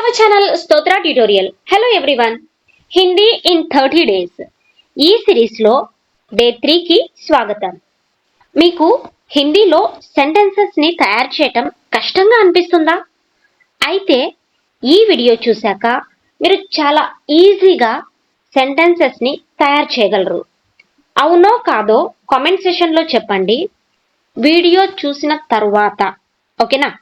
Hour channel స్తోత్ర tutorial. Hello everyone, Hindi in 30 days ఈ సిరీస్లో డే 3కి స్వాగతం. మీకు హిందీలో సెంటెన్సెస్ని తయారు చేయటం కష్టంగా అనిపిస్తుందా? అయితే ఈ వీడియో చూశాక మీరు చాలా ఈజీగా సెంటెన్సెస్ని తయారు చేయగలరు. అవునో కాదో కామెంట్ సెషన్లో చెప్పండి వీడియో చూసిన తరువాత. ఓకేనా?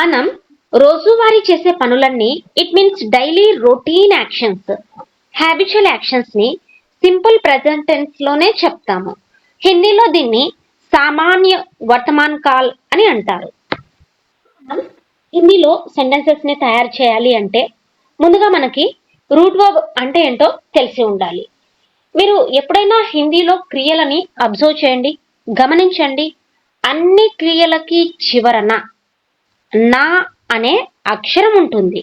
మనం రోజువారీ చేసే పనులన్నీ it means daily routine actions, habitual actions ని సింపుల్ ప్రెజెంట్ టెన్స్ లోనే చెప్తాము. హిందీలో దీన్ని సామాన్య వర్తమాన్ కాల్ అని అంటారు. హిందీలో సెంటెన్సెస్ ని తయారు చేయాలి అంటే ముందుగా మనకి రూట్ వర్బ్ అంటే ఏంటో తెలిసి ఉండాలి. మీరు ఎప్పుడైనా హిందీలో క్రియలని అబ్జర్వ్ చేయండి, గమనించండి. అన్ని క్రియలకి చివరన నా అనే అక్షరం ఉంటుంది.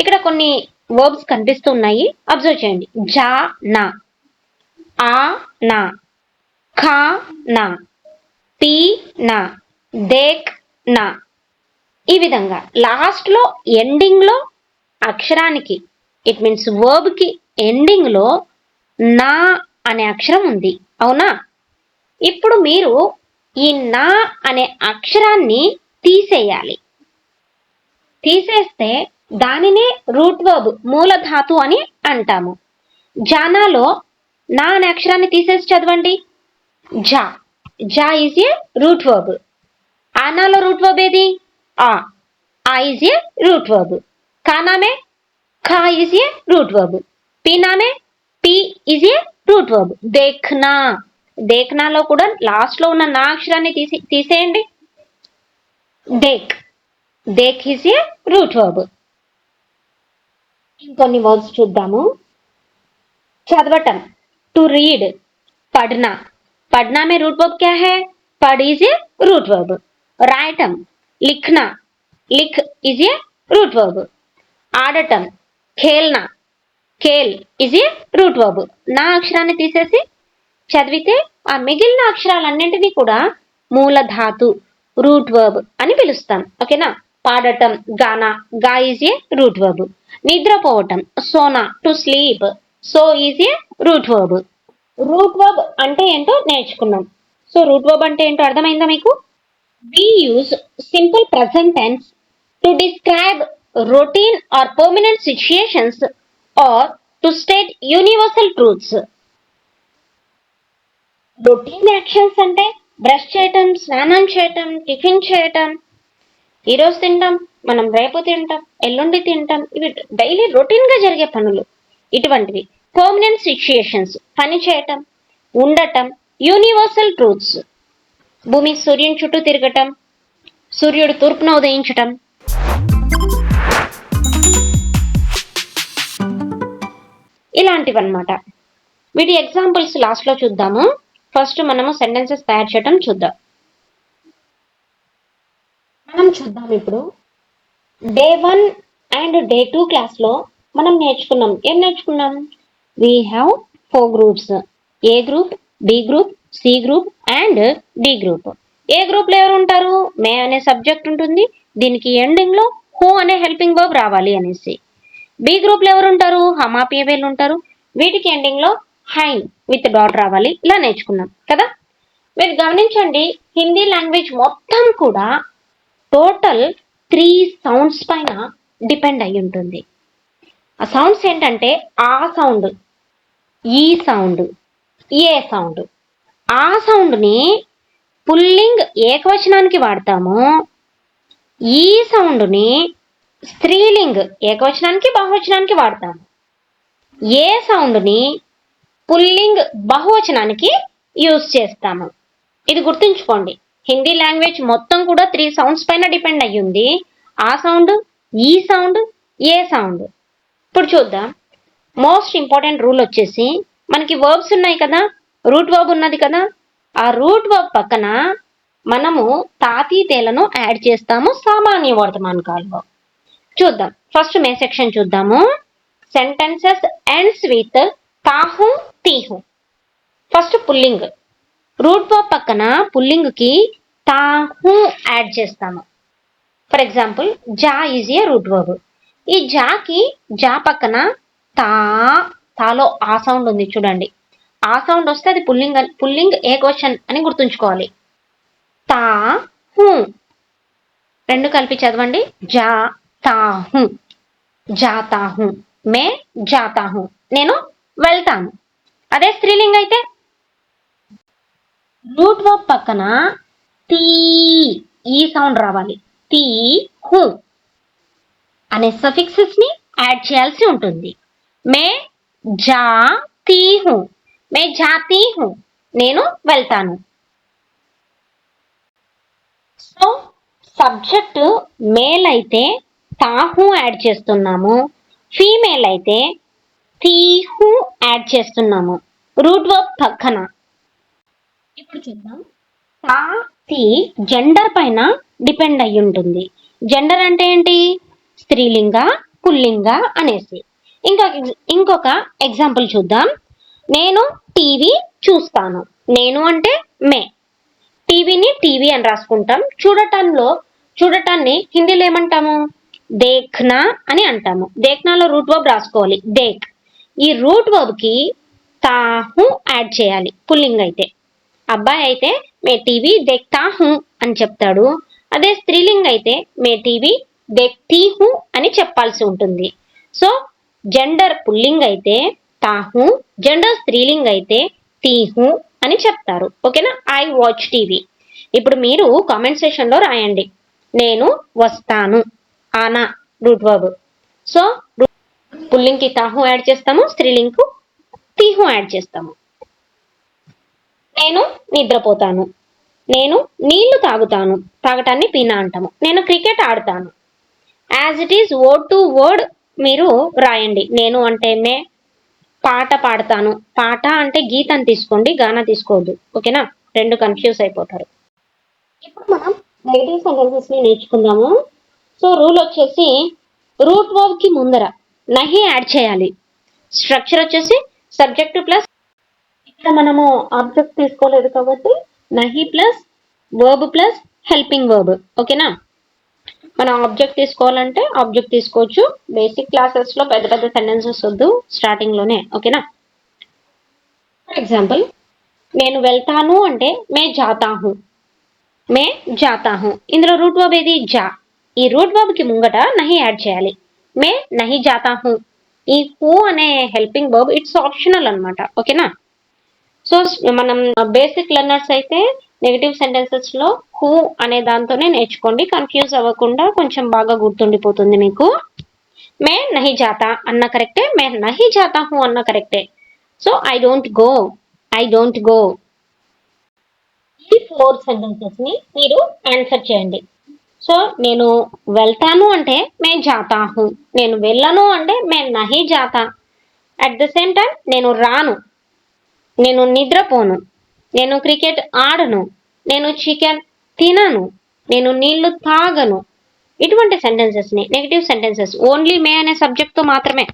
ఇక్కడ కొన్ని వర్బ్స్ కనిపిస్తున్నాయి, అబ్జర్వ్ చేయండి. జా నా, ఆ నా, ఖా నా, పీ నా, దేక్ నా. ఈ విధంగా లాస్ట్ లో ఎండింగ్ లో అక్షరానికి ఇట్ మీన్స్ వర్బ్ కి ఎండింగ్ లో నా అనే అక్షరం ఉంది. అవునా? ఇప్పుడు మీరు ఈ నా అనే అక్షరాన్ని తీసేయాలి. తీసేస్తే దానినే రూట్ వర్బ్, మూల ధాతు అని అంటాము. జానాలో నా అనే అక్షరాన్ని తీసేసి చదవండి. జా. జా ఈజ్ ఏ రూట్ వర్బ్. ఆనాలో రూట్ వర్బ్ ఏది? ఆ. ఆ ఈజ్ ఏ రూట్ వర్బ్. ఖానా మే ఖా ఈజ్ ఏ రూట్ వర్బ్. పీనా మే పీ ఈజ్ ఏ రూట్ వర్బ్. దేఖ్నా. దేఖ్నాలో కూడా లాస్ట్ లో ఉన్న నా అక్షరాన్ని తీసేయండి. దేక్. దేక్ ఈజ్ ఏ రూట్ వర్బ్. ఇంకొన్ని వర్డ్స్ చూద్దాము. చదవటం, టు రీడ్, పढ़ना. पढ़ना में रूट वर्ब क्या है? पढ़ is a root verb. Right arm, लिखना. लिख इज ए रूट वर्ब. ఆడటం, खेलना. खेल इज ए रूट वर्ब. నా అక్షరాన్ని తీసేసి చదివితే ఆ మిగిలిన అక్షరాలన్నింటినీ కూడా మూల ధాతు, రూట్ వర్బ్ అని పిలుస్తాం. ఓకేనా? పాడటం, గానా. గా ఈజ్ ఏ రూట్ వర్బ్. నిద్రపోవటం, సోనా, టు స్లీప్. సో is a root verb. Root verb అంటే ఏంటో నేర్చుకున్నాం. సో రూట్ వర్బ్ అంటే ఏంటో అర్థమైందా మీకు? We use simple present tense to describe routine or permanent situations or to state universal truths. Routine actions అంటే బ్రష్ చేయటం, స్నానం చేయటం, టిఫిన్ చేయటం. ఈరోజు తింటాం, మనం రేపు తింటాం, ఎల్లుండి తింటాం. ఇవి డైలీ రొటీన్ గా జరిగే పనులు. ఇటువంటివి పర్మనెంట్ సిచ్యుయేషన్స్, పని చేయటం, ఉండటం. యూనివర్సల్ ట్రూత్స్, భూమి సూర్యుని చుట్టూ తిరగటం, సూర్యుడు తూర్పున ఉదయించటం. ఇలాంటివన్నమాట. వీటి ఎగ్జాంపుల్స్ లాస్ట్ లో చూద్దాము. ఫస్ట్ మనము సెంటెన్సెస్ తయారు చేయటం చూద్దాం. మనం చూద్దాం ఇప్పుడు డే 1 అండ్ డే 2 క్లాస్ లో మనం నేర్చుకున్నాం. ఏం నేర్చుకున్నాం? We have 4 groups. A group, B group, C group and D group. A group లో ఎవరు ఉంటారు? మే అనే సబ్జెక్ట్ ఉంటుంది, దీనికి ఎండింగ్ లో హూ అనే హెల్పింగ్ వర్బ్ రావాలి అనేసి. బి గ్రూప్ లో ఎవరు ఉంటారు? హమా పియవేలు ఉంటారు, వీటికి ఎండింగ్ లో హైన్ విత్ డాట్ రావాలి. ఇలా నేర్చుకున్నాం కదా. మీరు గమనించండి, హిందీ లాంగ్వేజ్ మొత్తం కూడా టోటల్ 3 సౌండ్స్ పైన డిపెండ్ అయి ఉంటుంది. ఆ సౌండ్స్ ఏంటంటే ఆ సౌండ్, ఈ సౌండ్, ఏ సౌండ్. ఆ సౌండ్ని పుల్లింగ్ ఏకవచనానికి వాడతాము, ఈ సౌండ్ని స్త్రీలింగ్ ఏకవచనానికి, బహువచనానికి వాడతాము. ఏ సౌండ్ని పుల్లింగ్ బహువచనానికి యూజ్ చేస్తాము. ఇది గుర్తుంచుకోండి. హిందీ లాంగ్వేజ్ మొత్తం కూడా 3 సౌండ్స్ పైన డిపెండ్ అయ్యి ఉంది. ఆ సౌండ్, ఈ సౌండ్, ఏ సౌండ్. ఇప్పుడు చూద్దాం. మోస్ట్ ఇంపార్టెంట్ రూల్ వచ్చేసి మనకి వర్బ్స్ ఉన్నాయి కదా, రూట్ వర్బ్ ఉన్నది కదా, ఆ రూట్ వర్బ్ పక్కన మనము తాతీ తేలను యాడ్ చేస్తాము సామాన్య వర్తమాన్ కాలంలో. చూద్దాం. ఫస్ట్ మే సెక్షన్ చూద్దాము. సెంటెన్సెస్ ఎండ్స్ విత్ తాహు తీహు. ఫస్ట్ పుల్లింగ్. రూట్ వర్బ్ పక్కన పుల్లింగ్ కి తాహు యాడ్ చేస్తాము. ఫర్ ఎగ్జాంపుల్ జా ఈజ్ ఏ రూట్ వర్బ్. ఈ జాకి జా పక్కన తా తాలో ఆ సౌండ్ ఉంది చూడండి. ఆ సౌండ్ వస్తే అది పుల్లింగ్ ఏ క్వశ్చన్ అని గుర్తుంచుకోవాలి. తా హూ, రెండు కలిపి చదవండి. జా తా హూ, జాతా హూ, మే జాతా హూ, నేను వెళ్తాను. అదే స్త్రీలింగ్ అయితే రూట్ వర్బ్ పక్కన తీ ఈ సౌండ్ రావాలి. తీ హూ అనే సఫిక్సెస్ ని యాడ్ చేయాల్సి ఉంటుంది. మే జా తీ హూ, మే జాతీ హూ, నేను వెళ్తాను. సో సబ్జెక్ట్ మేల్ అయితే తాహు యాడ్ చేస్తున్నాము, ఫీమేల్ అయితే తీహు యాడ్ చేస్తున్నాము రూట్ వర్బ్ పక్కన. ఇప్పుడు చూద్దాం. తా తి జెండర్ పైన డిపెండ్ అయి ఉంటుంది. జెండర్ అంటే ఏంటి? స్త్రీలింగ పుల్లింగ అనేసి. ఇంకొక ఎగ్జాంపుల్ చూద్దాం. నేను టీవీ చూస్తాను. నేను అంటే మే, టీవీని టీవీ అని రాసుకుంటాం. చూడటాన్ని హిందీలో ఏమంటాము? దేఖ్నా అని అంటాము. దేఖ్నాలో రూట్ వర్బ్ రాసుకోవాలి, దేక్. ఈ రూట్ వర్బ్ కి తాహు యాడ్ చేయాలి పుల్లింగ్ అయితే. అబ్బాయి అయితే మే టీవీ దేఖ్తా హూ అని చెప్తాడు. అదే స్త్రీలింగ్ అయితే మే టీవీ దేఖ్తీ హూ అని చెప్పాల్సి ఉంటుంది. సో జెండర్ పుల్లింగ్ అయితే తాహు, జెండర్ స్త్రీలింగ్ అయితే తీహు అని చెప్తారు. ఓకేనా? I watch TV. ఇప్పుడు మీరు కామెంట్ సెషన్ లో రాయండి. నేను వస్తాను, ఆనా రూట్ వర్బ్. సో పుల్లింగ్ కి తాహు యాడ్ చేస్తాము, స్త్రీలింగ్ కు తీహు యాడ్ చేస్తాము. నేను నిద్రపోతాను. నేను నీళ్లు తాగుతాను. తాగటాన్ని పీనా అంటాము. నేను క్రికెట్ ఆడతాను. As it is word to word మీరు రాయండి. నేను అంటే మే, పాట పాడతాను. పాట అంటే గీతం తీసుకోండి, గానా తీసుకోవద్దు. ఓకేనా? రెండు కన్ఫ్యూజ్ అయిపోతారు. ఇప్పుడు మనం నెగటివ్ సెంటెన్సెస్ ని నేర్చుకుందాము. సో రూల్ వచ్చేసి రూట్ వర్బ్ కి ముందర నహి యాడ్ చేయాలి. స్ట్రక్చర్ వచ్చేసి సబ్జెక్ట్ ప్లస్, ఇక్కడ మనము ఆబ్జెక్ట్ తీసుకోలేదు కాబట్టి నహి plus verb plus helping verb. ఓకేనా? మనం ఆబ్జెక్ట్ తీసుకోవాలంటే ఆబ్జెక్ట్ తీసుకోవచ్చు. బేసిక్ క్లాసెస్ లో పెద్ద పెద్ద సెంటెన్సెస్ వద్దు, స్టార్టింగ్ లోనే. ఓకేనా? ఫర్ ఎగ్జాంపుల్ నేను వెళ్తాను అంటే మే జాతా హూ, మే జాతా హూ. ఇందులో రూట్ వర్బ్ ఏది? జా. ఈ రూట్ వర్బ్ కి ముంగట నహి యాడ్ చేయాలి. మే నహి జాతా హూ. ఈ హూ అనే హెల్పింగ్ వర్బ్ ఇట్స్ ఆప్షనల్ అనమాట. ఓకేనా? సో మనం బేసిక్ లెర్నర్స్ అయితే నెగటివ్ సెంటెన్సెస్ లో హూ అనే దాంతోనే నేర్చుకోండి. కన్ఫ్యూజ్ అవ్వకుండా కొంచెం బాగా గుర్తుండిపోతుంది మీకు. మే నహి జాతా అన్న కరెక్టే, మే నహి జాతా హూ అన్న కరెక్టే. So I don't go, I don't go. ఈ 4 సెంటెన్సెస్ ని మీరు ఆన్సర్ చేయండి. సో నేను వెళ్తాను అంటే మే జాతా హూ, నేను వెళ్ళను అంటే మే నహి జాతా. అట్ ద సేమ్ టైం నేను రాను, నేను నిద్రపోను, నేను క్రికెట్ ఆడను, నేను చికెన్ తినను, నేను నీళ్లు తాగను. ఇటువంటి సెంటెన్సెస్ ని నెగటివ్ సెంటెన్సెస్ ఓన్లీ మే అనే సబ్జెక్ట్ తో మాత్రమే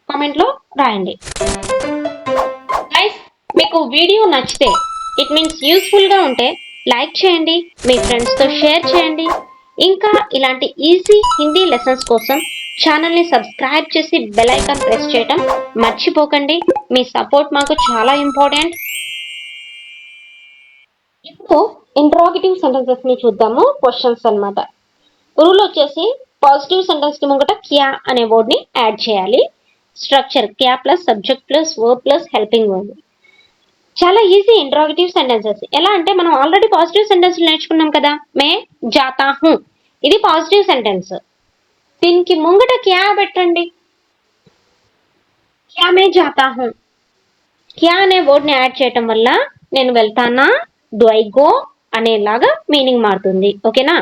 కామెంట్ లో రాయండి. గైస్, మీకు వీడియో నచ్చితే, ఇట్ మీన్స్ యూస్ఫుల్ గా ఉంటే లైక్ చేయండి, మీ ఫ్రెండ్స్ తో షేర్ చేయండి. ఇంకా ఇలాంటి ఈజీ హిందీ లెసన్స్ కోసం ఛానల్ ని సబ్స్క్రైబ్ చేసి బెల్ ఐకాన్ ప్రెస్ చేయడం మర్చిపోకండి. మీ సపోర్ట్ మాకు చాలా ఇంపార్టెంట్. ఇప్పుడు ఇంట్రాగేటివ్ సెంటెన్సెస్ ని చూద్దాము, క్వశ్చన్స్ అన్నమాట. రూల్ వచ్చేసి పాజిటివ్ సెంటెన్స్ కి ముంగట క్యా అనే వర్డ్ ని యాడ్ చేయాలి. స్ట్రక్చర్ క్యా plus subject plus verb plus helping verb. చాలా ఈజీ ఇంట్రాగేటివ్ సెంటెన్సెస్. ఎలా అంటే మనం ఆల్రెడీ పాజిటివ్ సెంటెన్స్ నేర్చుకున్నాం కదా. మే జాతా హూ, ఇది పాజిటివ్ సెంటెన్స్. దీనికి ముంగట క్యా పెట్టండి. క్యా మే జాతా హూ. క్యా అనే వర్డ్ ని యాడ్ చేయటం వల్ల నేను వెళ్తానా, డు ఐ గో అనేలాగా మీనింగ్ మారుతుంది. ఓకేనా?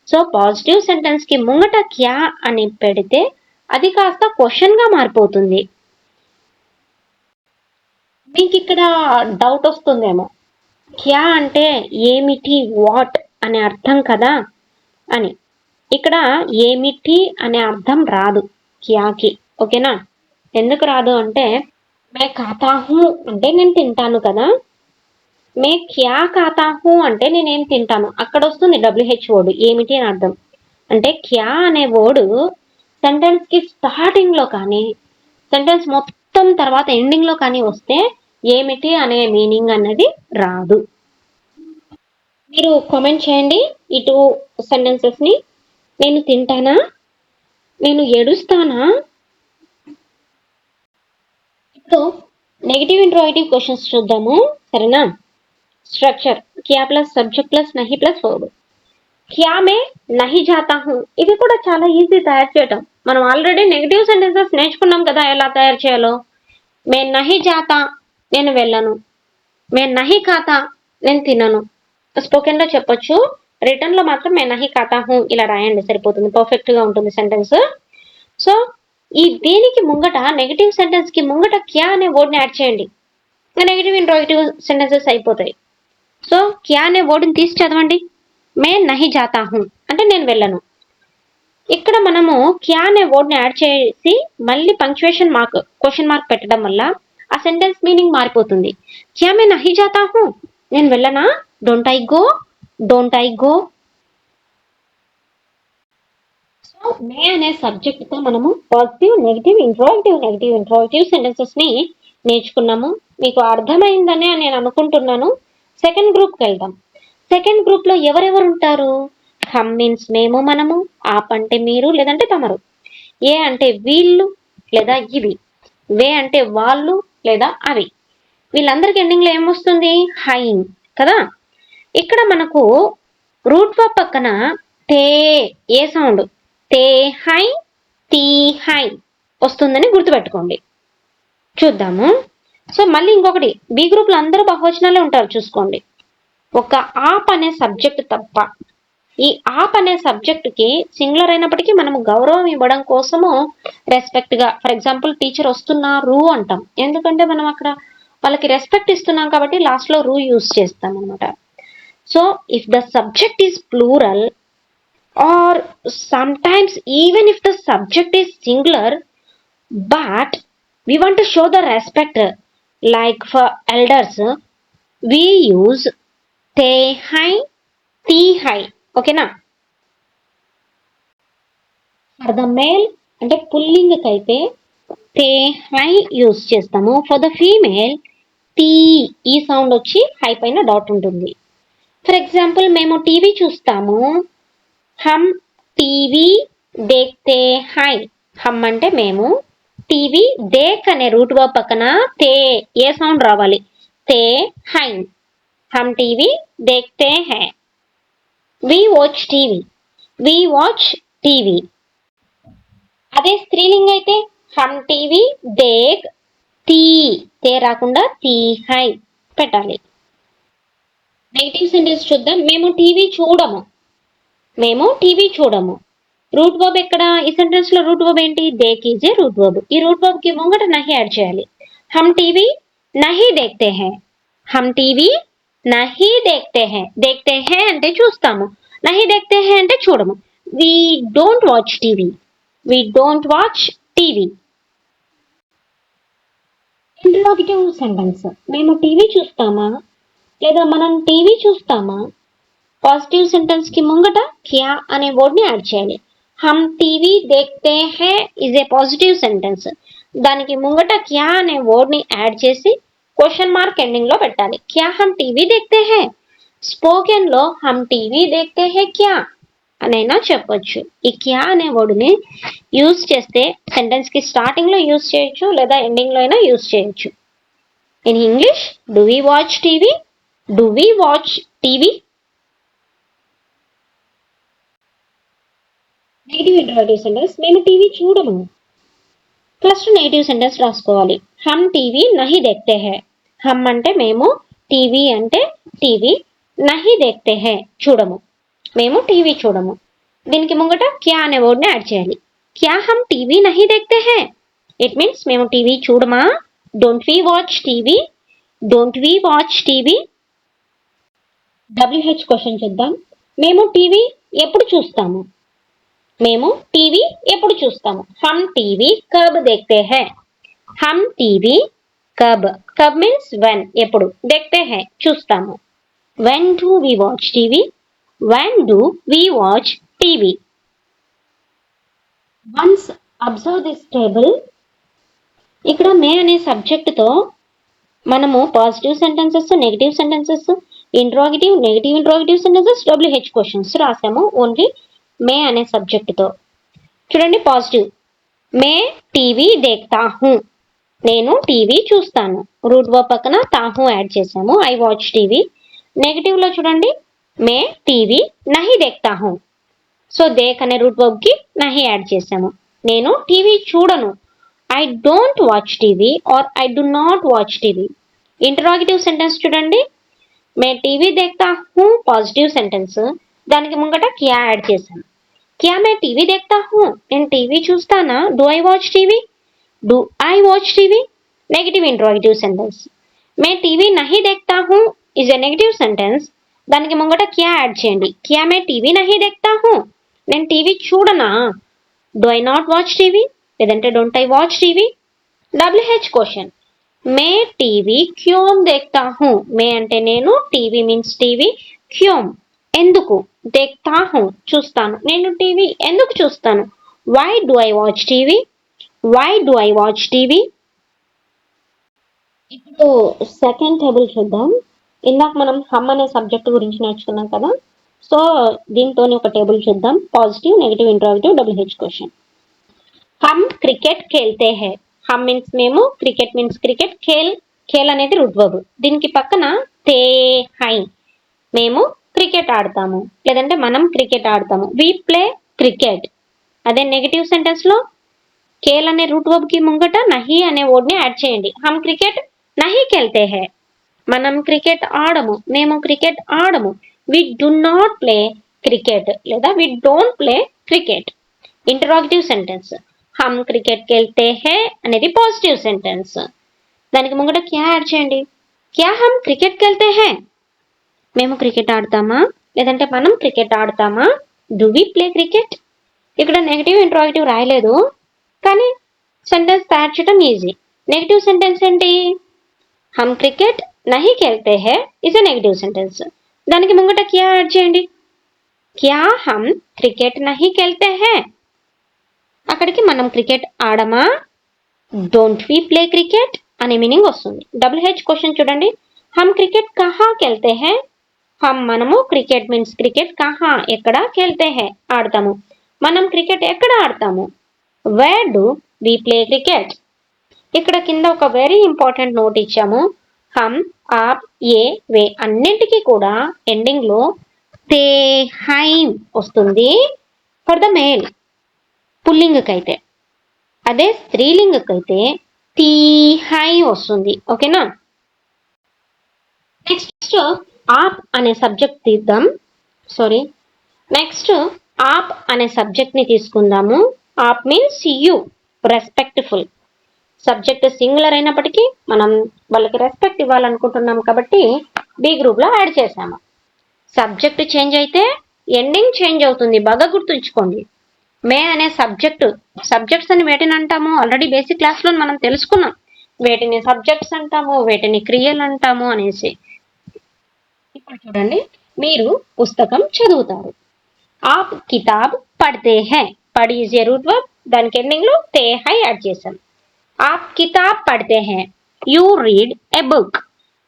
సో పాజిటివ్ సెంటెన్స్ కి ముంగట క్యా అని పెడితే అది కాస్త క్వశ్చన్ గా మారిపోతుంది. మీకు ఇక్కడ డౌట్ వస్తుందేమో, క్యా అంటే ఏమిటి, వాట్ అనే అర్థం కదా అని. ఇక్కడ ఏమిటి అనే అర్థం రాదు క్యాకి. ఓకేనా? ఎందుకు రాదు అంటే మే ఖాతా హూ అంటే నేను తింటాను కదా. మే క్యా ఖాతా హూ అంటే నేనేం తింటాను. అక్కడ వస్తుంది WH వర్డ్ ఏమిటి అని అర్థం. అంటే క్యా అనే వర్డ్ సెంటెన్స్ కి స్టార్టింగ్ లో కానీ సెంటెన్స్ మొత్తం తర్వాత ఎండింగ్ లో కానీ వస్తే ఏమిటి అనే మీనింగ్ అన్నది రాదు. మీరు కామెంట్ చేయండి ఈ టూ సెంటెన్సెస్ ని. నేను తింటానా, నేను ఏడుస్తానా. ఇప్పుడు నెగిటివ్ ఇంట్రోగేటివ్ క్వశ్చన్స్ చూద్దాము, సరేనా. స్ట్రక్చర్ క్యా ప్లస్ సబ్జెక్ట్ ప్లస్ నహి ప్లస్ వర్బ్. క్యా మే నహి జాతా హూ, ఇది కూడా చాలా ఈజీ తయారు చేయటం. మనం ఆల్రెడీ నెగిటివ్ సెంటెన్సెస్ నేర్చుకున్నాం కదా ఎలా తయారు చేయాలో. మే నహి జాతా, నేను వెళ్ళను. మే నహి ఖాతా, నేను తినను. స్పోకెన్ లో చెప్పొచ్చు, రిటర్న్ లో మాత్రం మే నహి ఖాతా హూ ఇలా రాయండి, సరిపోతుంది, పర్ఫెక్ట్ గా ఉంటుంది సెంటెన్స్. సో ఈ దీనికి ముంగట నెగిటివ్ సెంటెన్స్ కి ముంగట క్యా అనే వర్డ్ ని యాడ్ చేయండి, నెగిటివ్ ఇంట్రోగేటివ్ సెంటెన్సెస్ అయిపోతాయి. సో క్యా అనే వర్డ్ ని తీసి చదవండి. మే నహి జాతా హూ అంటే నేను వెళ్ళను. ఇక్కడ మనము క్యా అనే వర్డ్ ని యాడ్ చేసి మళ్ళీ పంక్చుయేషన్ మార్క్ క్వశ్చన్ మార్క్ పెట్టడం వల్ల ఆ సెంటెన్స్ మీనింగ్ మారిపోతుంది. క్యా మే నహి జాతా హూ, నేను వెళ్ళనా. Don't I go, don't I go. So మే అనే సబ్జెక్ట్ తో మనము పాజిటివ్ నెగిటివ్ ఇంట్రోగేటివ్ సెంటెన్సెస్ ని నేర్చుకున్నాము. మీకు అర్థమైందని నేను అనుకుంటున్నాను. సెకండ్ గ్రూప్ కి వెళ్దాం. సెకండ్ గ్రూప్ లో ఎవరెవరు ఉంటారు. హమ్ మీన్స్ మేము మనము, ఆప్ అంటే మీరు లేదంటే తమరు, ఏ అంటే వీళ్ళు లేదా ఇవి, వే అంటే వాళ్ళు లేదా అవి. వీళ్ళందరికి ఎండింగ్ లో ఏమొస్తుంది, హైన్ కదా. ఇక్కడ మనకు రూట్ వర్బ్ పక్కన తే ఏ సౌండ్, తే హై తీ హై వస్తుందని గుర్తుపెట్టుకోండి. చూద్దాము. సో మళ్ళీ ఇంకొకటి, బి గ్రూప్ లో అందరూ బహువచనాలే ఉంటారు చూసుకోండి. ఒక ఆప్ అనే సబ్జెక్ట్ తప్ప. ఈ ఆప్ అనే సబ్జెక్ట్ కి సింగులర్ అయినప్పటికీ మనము గౌరవం ఇవ్వడం కోసము రెస్పెక్ట్ గా, ఫర్ ఎగ్జాంపుల్ టీచర్ వస్తున్నారు అంటాం, ఎందుకంటే మనం అక్కడ వాళ్ళకి రెస్పెక్ట్ ఇస్తున్నాం కాబట్టి లాస్ట్ లో రూ యూస్ చేస్తాం అనమాట. So if the subject is plural or sometimes even if the subject is singular but we want to show the respect, like for elders we use te hai ti hai, okay na. For the male అంటే pulling కి అయితే తే high use చేస్తాము. For the female tea ఈ sound వచ్చి high పైన dot ఉంటుంది. For example మేము టీవీ చూస్తాము, హమ్ టీవీ దేఖ్తే హై. హమ్ అంటే మేము, టీవీ దేక్ అనే రూట్ వర్బ్ పక్కన తే ఏ సౌండ్ రావాలి, తే హై. హమ్ టీవీ దేఖ్తే హై. We watch TV, we watch TV. అదే స్త్రీలింగ్ అయితే హమ్ టీవీ దేక్ తీ, తే రాకుండా తీ హై పెట్టాలి. నెగిటివ్ సెంటెన్స్ చూద్దాం. మేము టీవీ చూడము, మేము టీవీ చూడము. రూట్ వర్బ్ ఎక్కడ ఈ సెంటెన్స్ లో, రూట్ వర్బ్ ఏంటి, దేక్ ఈజ్ ఏ రూట్ వర్బ్. ఈ రూట్ వర్బ్ కి ముంగట నహి యాడ్ చేయాలి. హమ్ టీవీ నహి దేఖ్తే హై, హమ్ టీవీ నహి దేఖ్తే హై. దేఖ్తే హై అంటే చూస్తాము, నహి దేఖ్తే హై అంటే చూడము. We don't watch TV, we don't watch TV. Interrogative sentence, మేము టీవీ చూస్తామా లేదా మనం టీవీ చూస్తామా. పాజిటివ్ సెంటెన్స్ కి ముంగట క్యా అనే వర్డ్ ని యాడ్ చేయాలి. హమ్ టీవీ దేఖ్తే హై ఇస్ ఏ పాజిటివ్ సెంటెన్స్, దానికి ముంగట క్యా అనే వర్డ్ ని యాడ్ చేసి క్వశ్చన్ మార్క్ ఎండింగ్ లో పెట్టాలి. క్యా హమ్ టీవీ దేఖ్తే హై. స్పోకెన్ లో హమ్ టీవీ దేఖ్తే హై క్యా అనైనా చెప్పొచ్చు. ఈ క్యా అనే వర్డ్ ని యూజ్ చేస్తే సెంటెన్స్ కి స్టార్టింగ్ లో యూజ్ చేయొచ్చు లేదా ఎండింగ్ లో అయినా యూజ్ చేయొచ్చు. In English, do we watch TV, do we watch TV. Negative interrogative sentence, మేము టీవీ చూడము. ఫస్ట్ నెగిటివ్ సెంటెన్స్ రాసుకోవాలి. హమ్ టీవీ నహి దేఖ్తే హై. హమ్ అంటే మేము, టీవీ అంటే టీవీ, నహి దేఖ్తే హై చూడము, మేము టీవీ చూడము. దీనికి ముంగట క్యా అనే వర్డ్ ని యాడ్ చేయాలి. క్యా హమ్ టీవీ నహి దేఖ్తే హై. ఇట్ మీన్స్ మేము టీవీ చూడమా. Don't we watch TV, don't we watch TV. WH question చూద్దాం. మేము టీవీ ఎప్పుడు చూస్తాము, మేము టీవీ ఎప్పుడు చూస్తాము. హమ్ టీవీ కబ్ దేఖ్తే హై. హమ్ టీవీ कब कब मीन्स when ఎప్పుడు देखते हैं చూస్తాము when do we watch TV when do we watch TV once observe this table ఇక్కడ మే అనే సబ్జెక్ట్ తో మనము positive sentences negative sentences interrogative negative interrogative sentences WH questions రాసాము ఓన్లీ మే అనే సబ్జెక్ట్ తో చూడండి పాజిటివ్ మే టీవీ దేఖ్తా హూ నేను టీవీ చూస్తాను రూట్ వర్బ్ పక్కన తాహూ యాడ్ చేసాము ఐ వాచ్ టీవీ నెగటివ్ లో చూడండి మే టీవీ నహీ దేఖ్తా హూ సో దేక్ అనే రూట్ వర్బ్ కి నహీ యాడ్ చేసాము నేను టీవీ చూడను I don't watch TV or I do not watch TV interrogative sentence చూడండి మే టీవీ దేఖ్తా హూ పాజిటివ్ సెంటెన్స్ దానికి ముంగట క్యా యాడ్ చేశాను క్యా మే టీవీ దేఖ్తా హూ నేను టీవీ చూస్తానా do I watch TV do I watch TV negative interrogative sentence मैं टीवी नहीं देखता हूँ इज ए नेगेटिव सेंटेंस దానికి ముంగట క్యా యాడ్ చేయండి క్యా మే టీవీ నహీ దేఖ్తా హూ నేను టీవీ చూడనా do I not watch TV లేదంటే don't I watch TV WH question మే టీవీ క్యోం దేఖ్తా హూ మే అంటే నేను టీవీ మీన్స్ టీవీ క్యోం ఎందుకు దేఖ్తా హూ చూస్తాను నేను టీవీ ఎందుకు చూస్తాను why do I watch TV why do I watch TV ఇప్పుడు సెకండ్ టేబుల్ చూద్దాం ఇందాక మనం హమ్ అనే సబ్జెక్ట్ గురించి నేర్చుకున్నాం కదా సో దీంతో ఒక టేబుల్ చూద్దాం positive negative interrogative WH question హమ్ క్రికెట్ ఖేల్తే హై హమ్ మీన్స్ మేము క్రికెట్ మీన్స్ క్రికెట్ ఖేల్ అనేది రూట్ వర్బ్ దీనికి పక్కన తే హై మేము క్రికెట్ ఆడతాము లేదంటే మనం క్రికెట్ ఆడతాము వి ప్లే క్రికెట్ అదే నెగటివ్ సెంటెన్స్ లో खेल अने रूट वर्ब की मुंगट नहीं अने वर्ड नी ऐड చేయండి हम क्रिकेट नहीं खेलते हैं మనం క్రికెట్ ఆడము మేము cricket ఆడము we do not play cricket లేదా we don't play cricket interrogative sentence हम क्रिकेट खेलते हैं అనేది పాజిటివ్ సెంటెన్స్ దానికి ముంగట క్యా యాడ్ చేయండి क्या हम क्रिकेट खेलते हैं మేము క్రికెట్ ఆడతామా లేదంటే మనం క్రికెట్ ఆడతామా do we play cricket ఇక్కడ నెగటివ్ ఇంటరాగేటివ్ రాయలేదు కానీ సెంటెన్స్ తయారు చేయడం ఈజీ నెగటివ్ సెంటెన్స్ ఏంటి హమ్ క్రికెట్ నహీ ఖేల్తే హై ఇస్ ఎ నెగటివ్ సెంటెన్స్ దానికి ముంగట క్యా యాడ్ చేయండి క్యా హమ్ క్రికెట్ నహీ ఖేల్తే హై అక్కడికి మనం క్రికెట్ ఆడమా డోంట్ వి ప్లే క్రికెట్ అనే మీనింగ్ వస్తుంది WH క్వశ్చన్ చూడండి హమ్ క్రికెట్ కహా ఖేల్తే హై హమ్ మనము క్రికెట్ మీన్స్ క్రికెట్ కహా ఎక్కడ ఖేల్తే హై ఆడతాము మనం క్రికెట్ ఎక్కడ ఆడతాము where do we play cricket ఇక్కడ కింద ఒక వెరీ ఇంపార్టెంట్ నోట్ ఇచ్చాము హమ్ ఆప్ ఏ వే అన్నింటికి కూడా ఎండింగ్ లో తే హై వస్తుంది ఫర్ ద మేల్ పుల్లింగకైతే అదే స్త్రీలింగకైతే తీ హై వస్తుంది ఓకేనా నెక్స్ట్ ఆప్ అనే సబ్జెక్ట్ తీద్దాం నెక్స్ట్ ఆప్ అనే సబ్జెక్ట్ ని తీసుకుందాము ఆప్ means you respectful subject singular అయినప్పటికీ మనం వాళ్ళకి రెస్పెక్ట్ ఇవ్వాలనుకుంటున్నాం కాబట్టి బి గ్రూప్ లో యాడ్ చేసాము సబ్జెక్ట్ చేంజ్ అయితే ఎండింగ్ చేంజ్ అవుతుంది బాగా గుర్తుంచుకోండి మే అనే సబ్జెక్ట్స్ అని వేటిని అంటాము ఆల్రెడీ బేసిక్ క్లాస్ లో మనం తెలుసుకున్నాం వేటిని సబ్జెక్ట్స్ అంటాము వేటిని క్రియలు అంటాము అనేసి ఇప్పుడు చూడండి మీరు పుస్తకం చదువుతారు ఆప్ కితాబ్ పढ़ते हैं पढ़ इज ए रूट वर्ब దానికి ఎండింగ్ లో తే హై యాడ్ చేసాం आप किताब पढ़ते हैं you read a book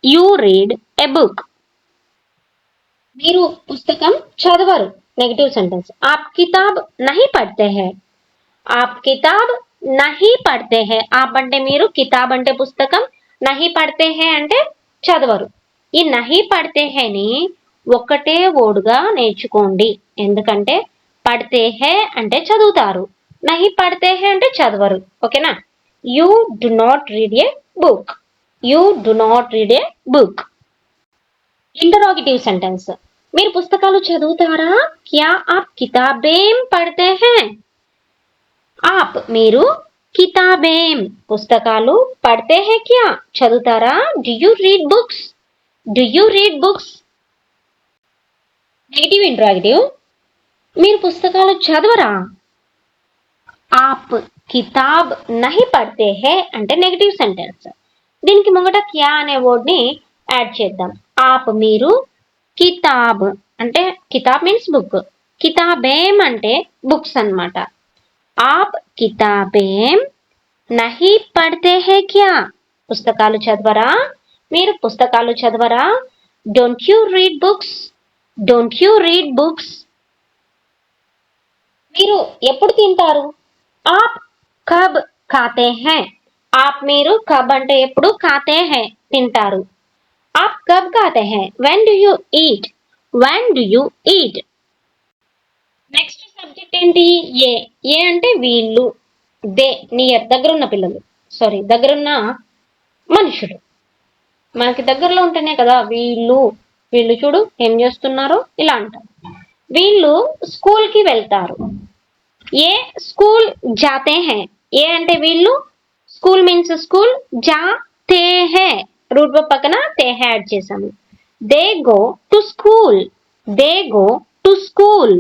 you read a book మీరు పుస్తకం చదవరు నెగటివ్ సెంటెన్స్ आप किताब नहीं पढ़ते हैं आप किताब नहीं पढ़ते हैं आप అంటే మీరు కితాబ్ అంటే పుస్తకం नहीं पढ़ते हैं అంటే చదవరు ఈ नहीं पढ़ते हैं ని ఒకటే వర్డ్ గా నేర్చుకోండి ఎందుకంటే పढ़ते हैं అంటే చదువుతారు नहीं पढ़ते हैं అంటే చదవరు ఓకేనా you do not read a book you do not read a book interrogative sentence మీరు పుస్తకాలు చదువుతారా क्या आप किताबें पढ़ते हैं आप మీరు किताबें పుస్తకాలు पढ़ते हैं क्या చదువుతారా do you read books do you read books negative interrogative మీరు పుస్తకాలు చదవరా आप किताब नहीं पढ़ते हैं అంటే నెగటివ్ సెంటెన్స్ దీనికి ముంగట క్యా అనే వర్డ్ ని యాడ్ చేద్దాం. ఆప్ మీరు, కితాబ్ అంటే కితాబ్ మీన్స్ బుక్, కితాబేం అంటే బుక్స్ అన్నమాట. ఆప్ కితాబేం నహీ పढ़ते हैं क्या? పుస్తకాలు చదవరా? మీరు పుస్తకాలు చదవరా? Don't you read books? Don't you read books? మీరు ఎప్పుడు తింటారు? ఆప్ కబ్ ఖాతే హై? ఆప్ మీరు కబ్ అంటే ఎప్పుడు, ఖాతే హై తింటారు. ఆప్ కబ్ ఖాతే హై? When do you eat? When do you eat? Next subject ఏంటి? ఏ. ఏ అంటే వీళ్ళు, దే నియర్ దగ్గరున్న పిల్లలు, సారీ దగ్గరున్న మనుషులు. మనకి దగ్గరలో ఉంటేనే కదా వీళ్ళు. వీళ్ళు చూడు ఏం చేస్తున్నారో ఇలా అంటారు. వీళ్ళు స్కూల్ కి వెళ్తారు. ఏ స్కూల్ జాతే హై? ఏ అంటే వీళ్ళు, స్కూల్ మీన్స్ స్కూల్, జాతే హై రూట్ వర్బ్ పక్కన తే హై యాడ్ చేసాము. They go to school. They go to school.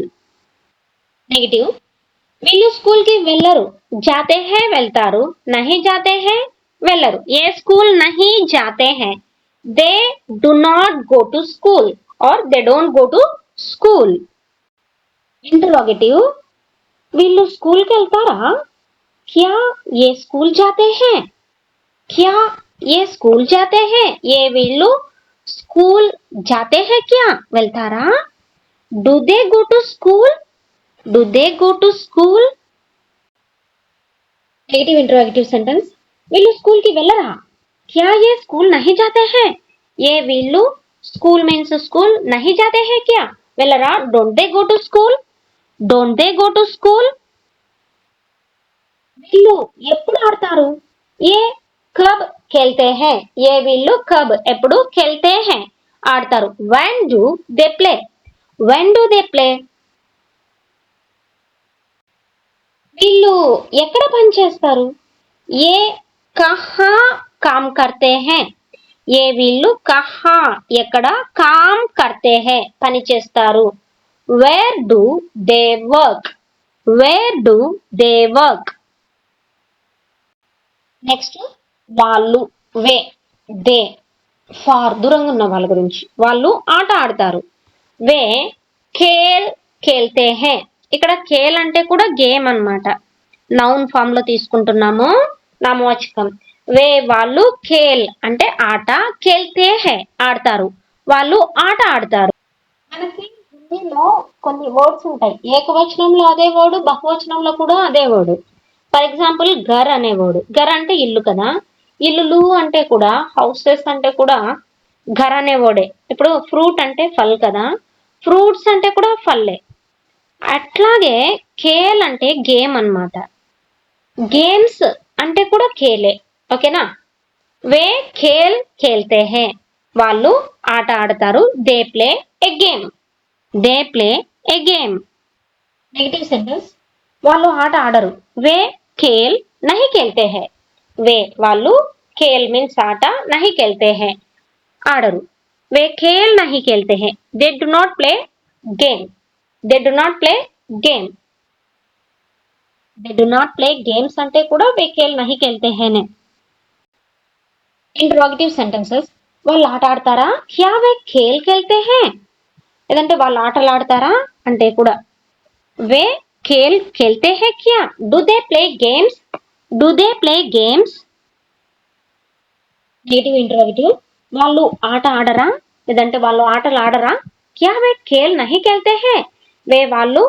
Negative. వీళ్ళు స్కూల్ కి వెళ్ళరు. జాతే హై వెళ్తారు, నహీ జాతే హై వెళ్ళరు. ఏ స్కూల్ నహీ జాతే హై? They do not go to school or they don't go to school. Interrogative. వీళ్ళు స్కూల్ కి వెళ్తారా? క్యా ఏ స్కూల్ జాతే హై? క్యా ఏ స్కూల్ జాతే హై? ఏ వీళ్ళు స్కూల్ జాతే హై క్యా వెళ్తారా? Do they go to school? Do they go to school? Negative interrogative sentence. వీళ్ళు స్కూల్ కి వెళ్ళరా? క్యా ఏ స్కూల్ నహీ జాతే హై? ఏ వీళ్ళు స్కూల్ మీన్స్ స్కూల్, నహీ జాతే హై క్యా వెళ్ళరా? Don't they go to school? Don't they go to school? వీళ్ళు ఎప్పుడు ఆడతారు? ఏ కబ్ ఖేల్తే హై? ఏ వీళ్ళు కబ్ ఎప్పుడు, ఖేల్తే హై ఆడతారు. When do they play? When do they play? వీళ్ళు ఎక్కడ పని చేస్తారు? ఏ కహా కామ్ కర్తే హై? ఏ వీళ్ళు కహా ఎక్కడ, కామ్ కర్తే హై పని చేస్తారు. Wear do they work? Wear do they work? Next వాళ్ళు, వే, దే ఫార్ దూరంగా ఉన్న వాళ్ళ గురించి. వాళ్ళు ఆట ఆడతారు. వే ఖేల్ ఖేల్తే హై. ఇక్కడ ఖేల్ అంటే కూడా గేమ్ అన్నమాట. నౌన్ ఫామ్ లో తీసుకుంటున్నాము, నామవాచకం. వే వాళ్ళు, ఖేల్ అంటే ఆట, ఖేల్తే హై ఆడతారు, వాళ్ళు ఆట ఆడతారు. మనకి హిందీలో కొన్ని వర్డ్స్ ఉంటాయి. ఏకవచనంలో అదే వర్డ్, బహువచనంలో కూడా అదే వర్డ్. ఫర్ ఎగ్జాంపుల్ ఘర్ అనే వర్డ్. ఘర్ అంటే ఇల్లు కదా, ఇల్లులు అంటే కూడా, హౌసెస్ అంటే కూడా ఘర్ అనే వర్డే. ఇప్పుడు ఫ్రూట్ అంటే ఫల్ కదా, ఫ్రూట్స్ అంటే కూడా ఫల్లే. అట్లాగే ఖేల్ అంటే గేమ్ అన్నమాట. గేమ్స్ అంటే కూడా ఖేలే. ఓకేనా? వే ఖేల్ ఖేల్తే హై వాళ్ళు ఆట ఆడతారు. They play a game. They play a game. Negative sentence. వాళ్ళు ఆట ఆడరు. వే ఖేల్ నహీ ఖేల్తే హై. వే వాళ్ళు, ఖేల్ మీన్స్ ఆట, నహీ ఖేల్తే హై ఆడరు. వే ఖేల్ నహీ ఖేల్తే హై. They do not play game. They do not play game. They do not play games అంటే కూడా వే ఖేల్ నహీ ఖేల్తే హై నే. Interrogative sentences. వాళ్ళు ఆట ఆడతారా? క్యా వే ఖేల్ ఖేల్తే హై? లేదంటే వాళ్ళు ఆటలు ఆడతారా అంటే కూడా వే ఖేల్ ఖేల్తే హై క్యా? Do they play games? Do they play games? Negative interrogative. వాళ్ళు ఆట ఆడరా? లేదంటే వాళ్ళు ఆటలు ఆడరా? క్యా వే ఖేల్ నహీ ఖేల్తే హై? వే వాళ్ళు,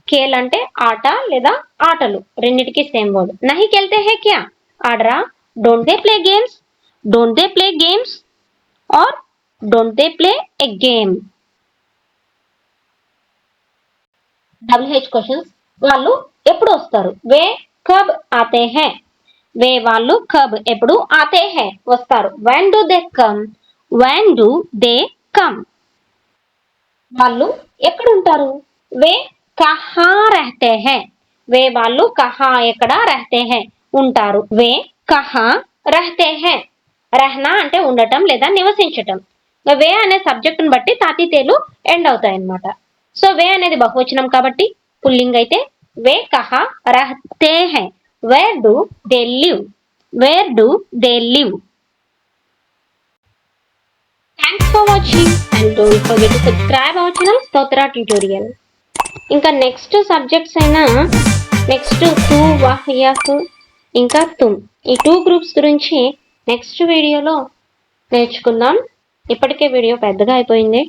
ఖేల్ అంటే ఆట లేదా ఆటలు, రెండిటికి సేమ్ వర్డ్. నహీ ఖేల్తే హై క్యా ఆడరా? Don't they play games? Don't they play games or don't they play a game? WH questions. వాళ్ళు ఎప్పుడు వస్తారు? వే కబ్ ఆతే హై? వే వాళ్ళు, కబ్ ఎప్పుడు, ఆతే హై వస్తారు. When do they come? When do they come? వాళ్ళు ఎక్కడ ఉంటారు? వే కహా రహతే హై? వే వాళ్ళు కహా ఎక్కడ, రహతే హై ఉంటారు. వే కహా రహతే హై? రహనా అంటే ఉండటం లేదా నివసించటం. వే అనే సబ్జెక్ట్ ని బట్టి తాతీతేలు ఎండ్ అవుతాయి అన్నమాట. సో వే అనేది బహువచనం కాబట్టి పుల్లింగ్ అయితే వే కహా రహతే హై. Where do they live? Where do they live? Thanks for watching and don't forget to subscribe our channel Stotra tutorial. ఇంకా నెక్స్ట్ సబ్జెక్ట్స్ అయినా నెక్స్ట్ తు వహ్ యహ్ ఇంకా తుమ్ ఈ 2 గ్రూప్స్ గురించి నెక్స్ట్ వీడియోలో నేర్చుకుందాం. ఇప్పటికే వీడియో పెద్దగా అయిపోయింది.